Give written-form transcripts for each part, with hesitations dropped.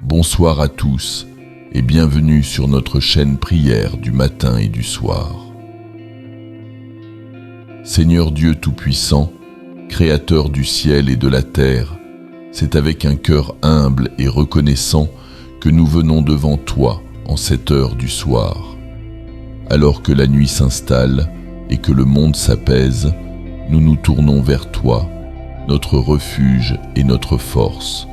Bonsoir à tous et bienvenue sur notre chaîne prière du matin et du soir. Seigneur Dieu Tout-Puissant, Créateur du ciel et de la terre, c'est avec un cœur humble et reconnaissant que nous venons devant toi en cette heure du soir. Alors que la nuit s'installe et que le monde s'apaise, nous nous tournons vers toi, notre refuge et notre force,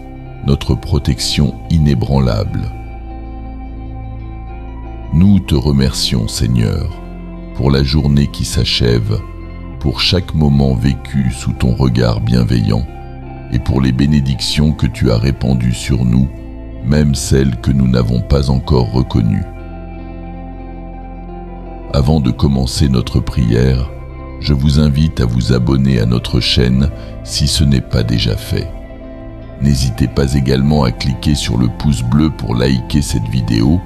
notre protection inébranlable. Nous te remercions, Seigneur, pour la journée qui s'achève, pour chaque moment vécu sous ton regard bienveillant, et pour les bénédictions que tu as répandues sur nous, même celles que nous n'avons pas encore reconnues. Avant de commencer notre prière, je vous invite à vous abonner à notre chaîne si ce n'est pas déjà fait. N'hésitez pas également à cliquer sur le pouce bleu pour liker cette vidéo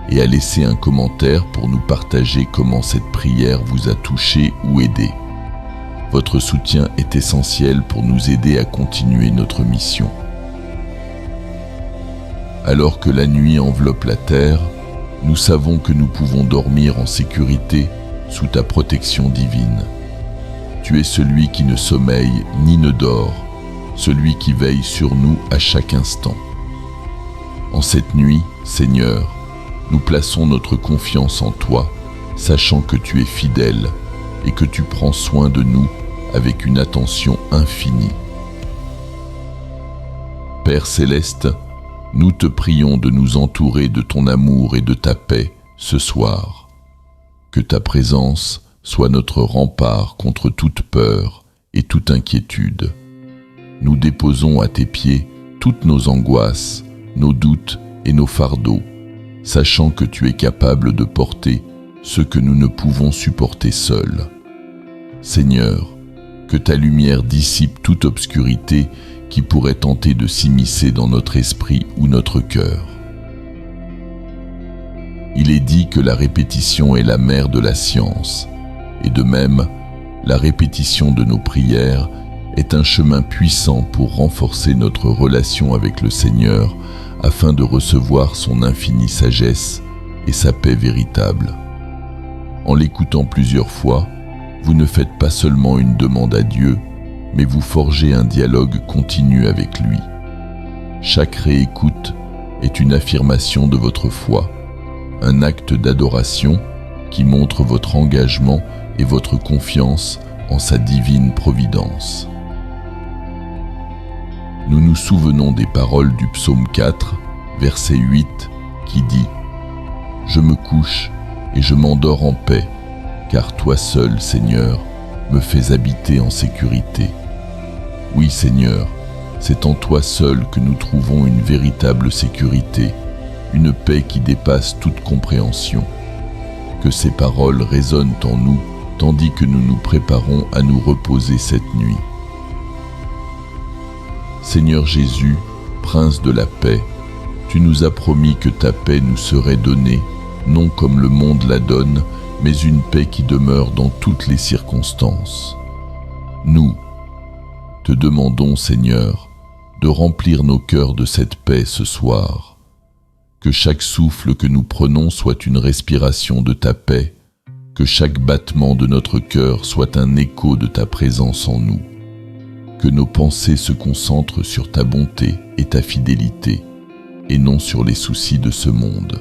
et à laisser un commentaire pour nous partager comment cette prière vous a touché ou aidé. Votre soutien est essentiel pour nous aider à continuer notre mission. Alors que la nuit enveloppe la terre, nous savons que nous pouvons dormir en sécurité sous ta protection divine. Tu es celui qui ne sommeille ni ne dort, celui qui veille sur nous à chaque instant. En cette nuit, Seigneur, nous plaçons notre confiance en toi, sachant que tu es fidèle et que tu prends soin de nous avec une attention infinie. Père céleste, nous te prions de nous entourer de ton amour et de ta paix ce soir. Que ta présence soit notre rempart contre toute peur et toute inquiétude. Nous déposons à tes pieds toutes nos angoisses, nos doutes et nos fardeaux, sachant que tu es capable de porter ce que nous ne pouvons supporter seuls. Seigneur, que ta lumière dissipe toute obscurité qui pourrait tenter de s'immiscer dans notre esprit ou notre cœur. Il est dit que la répétition est la mère de la science, et de même, la répétition de nos prières est un chemin puissant pour renforcer notre relation avec le Seigneur afin de recevoir son infinie sagesse et sa paix véritable. En l'écoutant plusieurs fois, vous ne faites pas seulement une demande à Dieu, mais vous forgez un dialogue continu avec lui. Chaque réécoute est une affirmation de votre foi, un acte d'adoration qui montre votre engagement et votre confiance en sa divine providence. Nous nous souvenons des paroles du psaume 4, verset 8, qui dit « Je me couche et je m'endors en paix, car toi seul, Seigneur, me fais habiter en sécurité. » Oui, Seigneur, c'est en toi seul que nous trouvons une véritable sécurité, une paix qui dépasse toute compréhension. Que ces paroles résonnent en nous, tandis que nous nous préparons à nous reposer cette nuit. Seigneur Jésus, Prince de la paix, tu nous as promis que ta paix nous serait donnée, non comme le monde la donne, mais une paix qui demeure dans toutes les circonstances. Nous te demandons, Seigneur, de remplir nos cœurs de cette paix ce soir. Que chaque souffle que nous prenons soit une respiration de ta paix, que chaque battement de notre cœur soit un écho de ta présence en nous. Que nos pensées se concentrent sur ta bonté et ta fidélité, et non sur les soucis de ce monde.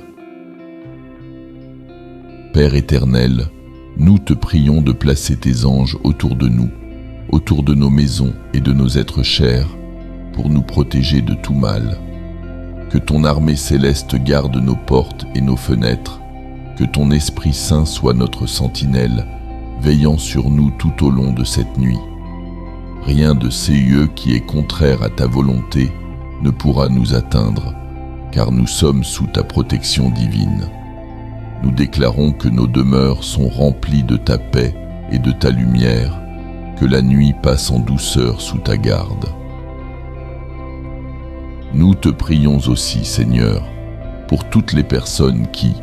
Père éternel, nous te prions de placer tes anges autour de nous, autour de nos maisons et de nos êtres chers, pour nous protéger de tout mal. Que ton armée céleste garde nos portes et nos fenêtres, que ton Esprit Saint soit notre sentinelle, veillant sur nous tout au long de cette nuit. Rien de séeux qui est contraire à ta volonté ne pourra nous atteindre, car nous sommes sous ta protection divine. Nous déclarons que nos demeures sont remplies de ta paix et de ta lumière, que la nuit passe en douceur sous ta garde. Nous te prions aussi, Seigneur, pour toutes les personnes qui,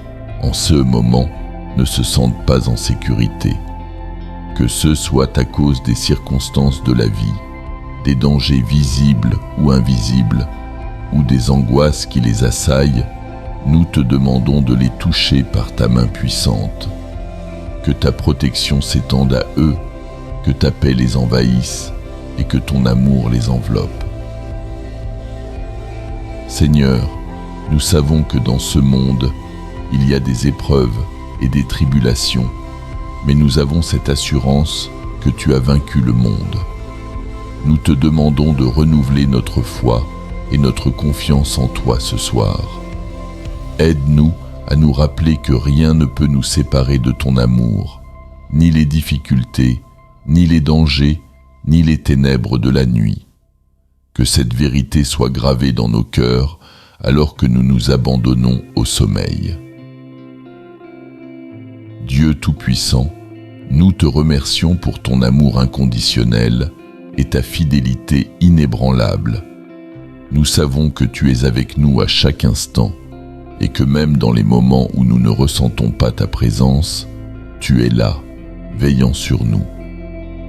en ce moment, ne se sentent pas en sécurité. Que ce soit à cause des circonstances de la vie, des dangers visibles ou invisibles, ou des angoisses qui les assaillent, nous te demandons de les toucher par ta main puissante. Que ta protection s'étende à eux, que ta paix les envahisse et que ton amour les enveloppe. Seigneur, nous savons que dans ce monde, il y a des épreuves et des tribulations, mais nous avons cette assurance que tu as vaincu le monde. Nous te demandons de renouveler notre foi et notre confiance en toi ce soir. Aide-nous à nous rappeler que rien ne peut nous séparer de ton amour, ni les difficultés, ni les dangers, ni les ténèbres de la nuit. Que cette vérité soit gravée dans nos cœurs alors que nous nous abandonnons au sommeil. Dieu Tout-Puissant, nous te remercions pour ton amour inconditionnel et ta fidélité inébranlable. Nous savons que tu es avec nous à chaque instant et que même dans les moments où nous ne ressentons pas ta présence, tu es là, veillant sur nous.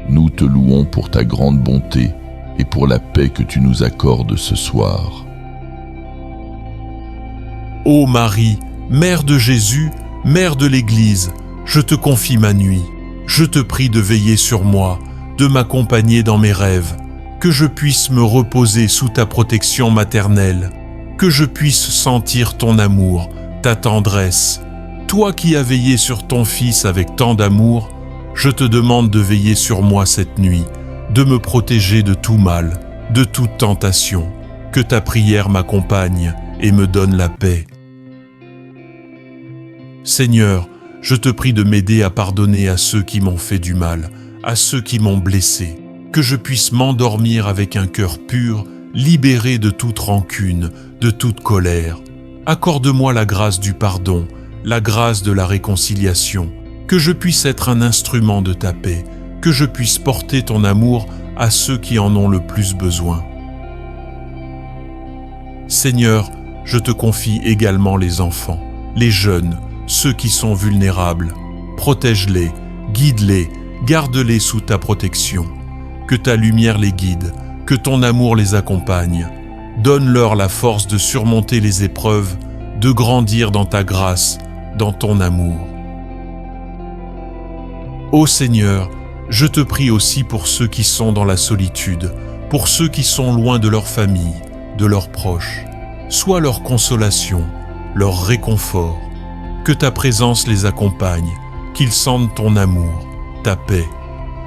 Nous te louons pour ta grande bonté et pour la paix que tu nous accordes ce soir. Ô Marie, Mère de Jésus, Mère de l'Église, je te confie ma nuit. Je te prie de veiller sur moi, de m'accompagner dans mes rêves, que je puisse me reposer sous ta protection maternelle, que je puisse sentir ton amour, ta tendresse. Toi qui as veillé sur ton Fils avec tant d'amour, je te demande de veiller sur moi cette nuit, de me protéger de tout mal, de toute tentation, que ta prière m'accompagne et me donne la paix. Seigneur, je te prie de m'aider à pardonner à ceux qui m'ont fait du mal, à ceux qui m'ont blessé, que je puisse m'endormir avec un cœur pur, libéré de toute rancune, de toute colère. Accorde-moi la grâce du pardon, la grâce de la réconciliation, que je puisse être un instrument de ta paix, que je puisse porter ton amour à ceux qui en ont le plus besoin. Seigneur, je te confie également les enfants, les jeunes, ceux qui sont vulnérables. Protège-les, guide-les, garde-les sous ta protection. Que ta lumière les guide, que ton amour les accompagne. Donne-leur la force de surmonter les épreuves, de grandir dans ta grâce, dans ton amour. Ô Seigneur, je te prie aussi pour ceux qui sont dans la solitude, pour ceux qui sont loin de leur famille, de leurs proches. Sois leur consolation, leur réconfort. Que ta présence les accompagne, qu'ils sentent ton amour, ta paix.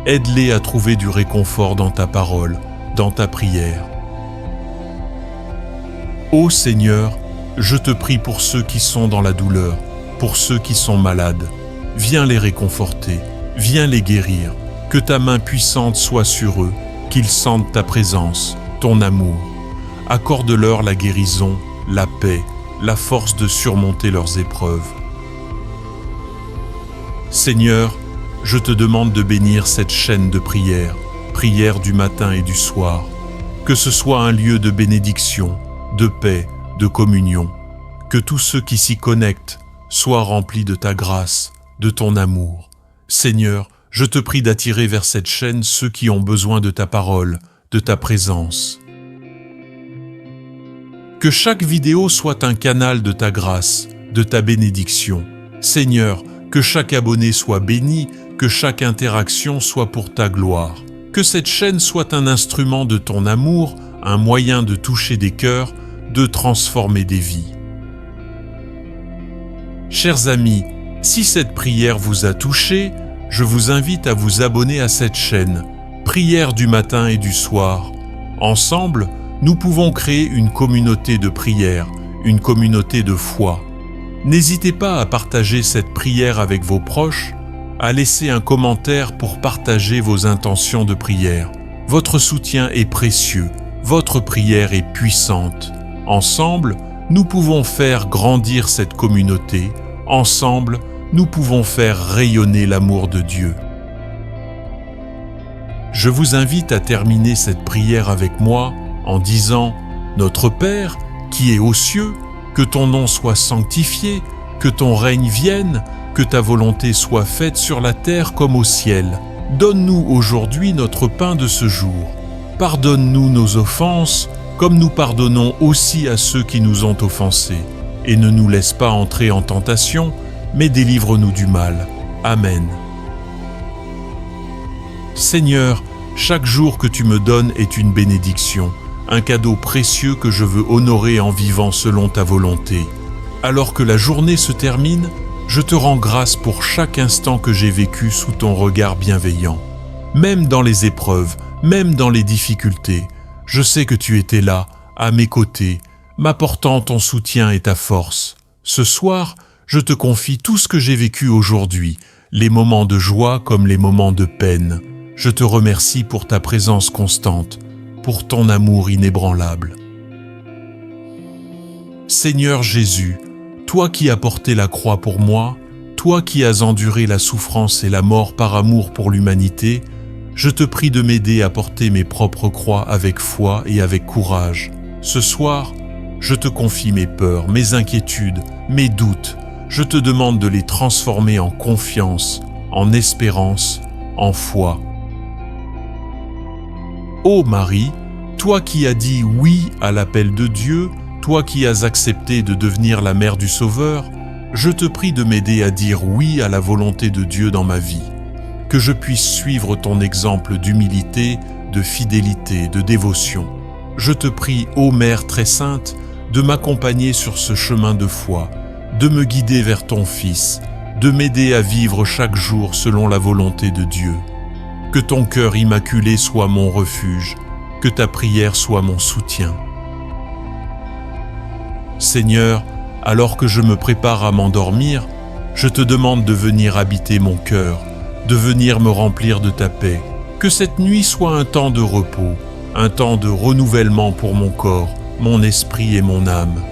Aide-les à trouver du réconfort dans ta parole, dans ta prière. Ô Seigneur, je te prie pour ceux qui sont dans la douleur, pour ceux qui sont malades. Viens les réconforter, viens les guérir. Que ta main puissante soit sur eux, qu'ils sentent ta présence, ton amour. Accorde-leur la guérison, la paix, la force de surmonter leurs épreuves. Seigneur, je te demande de bénir cette chaîne de prière, prière du matin et du soir. Que ce soit un lieu de bénédiction, de paix, de communion. Que tous ceux qui s'y connectent soient remplis de ta grâce, de ton amour. Seigneur, je te prie d'attirer vers cette chaîne ceux qui ont besoin de ta parole, de ta présence. Que chaque vidéo soit un canal de ta grâce, de ta bénédiction. Seigneur, que chaque abonné soit béni, que chaque interaction soit pour ta gloire. Que cette chaîne soit un instrument de ton amour, un moyen de toucher des cœurs, de transformer des vies. Chers amis, si cette prière vous a touché, je vous invite à vous abonner à cette chaîne, Prière du matin et du soir. Ensemble, nous pouvons créer une communauté de prière, une communauté de foi. N'hésitez pas à partager cette prière avec vos proches, à laisser un commentaire pour partager vos intentions de prière. Votre soutien est précieux, votre prière est puissante. Ensemble, nous pouvons faire grandir cette communauté. Ensemble, nous pouvons faire rayonner l'amour de Dieu. Je vous invite à terminer cette prière avec moi en disant « Notre Père, qui est aux cieux, que ton nom soit sanctifié, que ton règne vienne, que ta volonté soit faite sur la terre comme au ciel. Donne-nous aujourd'hui notre pain de ce jour. Pardonne-nous nos offenses, comme nous pardonnons aussi à ceux qui nous ont offensés. Et ne nous laisse pas entrer en tentation, mais délivre-nous du mal. Amen. Seigneur, chaque jour que tu me donnes est une bénédiction, un cadeau précieux que je veux honorer en vivant selon ta volonté. Alors que la journée se termine, je te rends grâce pour chaque instant que j'ai vécu sous ton regard bienveillant. Même dans les épreuves, même dans les difficultés, je sais que tu étais là, à mes côtés, m'apportant ton soutien et ta force. Ce soir, je te confie tout ce que j'ai vécu aujourd'hui, les moments de joie comme les moments de peine. Je te remercie pour ta présence constante, pour ton amour inébranlable. Seigneur Jésus, toi qui as porté la croix pour moi, toi qui as enduré la souffrance et la mort par amour pour l'humanité, je te prie de m'aider à porter mes propres croix avec foi et avec courage. Ce soir, je te confie mes peurs, mes inquiétudes, mes doutes. Je te demande de les transformer en confiance, en espérance, en foi. Ô Marie, toi qui as dit oui à l'appel de Dieu, toi qui as accepté de devenir la mère du Sauveur, je te prie de m'aider à dire oui à la volonté de Dieu dans ma vie. Que je puisse suivre ton exemple d'humilité, de fidélité, de dévotion. Je te prie, ô Mère très sainte, de m'accompagner sur ce chemin de foi, de me guider vers ton Fils, de m'aider à vivre chaque jour selon la volonté de Dieu. Que ton cœur immaculé soit mon refuge, que ta prière soit mon soutien. Seigneur, alors que je me prépare à m'endormir, je te demande de venir habiter mon cœur, de venir me remplir de ta paix. Que cette nuit soit un temps de repos, un temps de renouvellement pour mon corps, mon esprit et mon âme.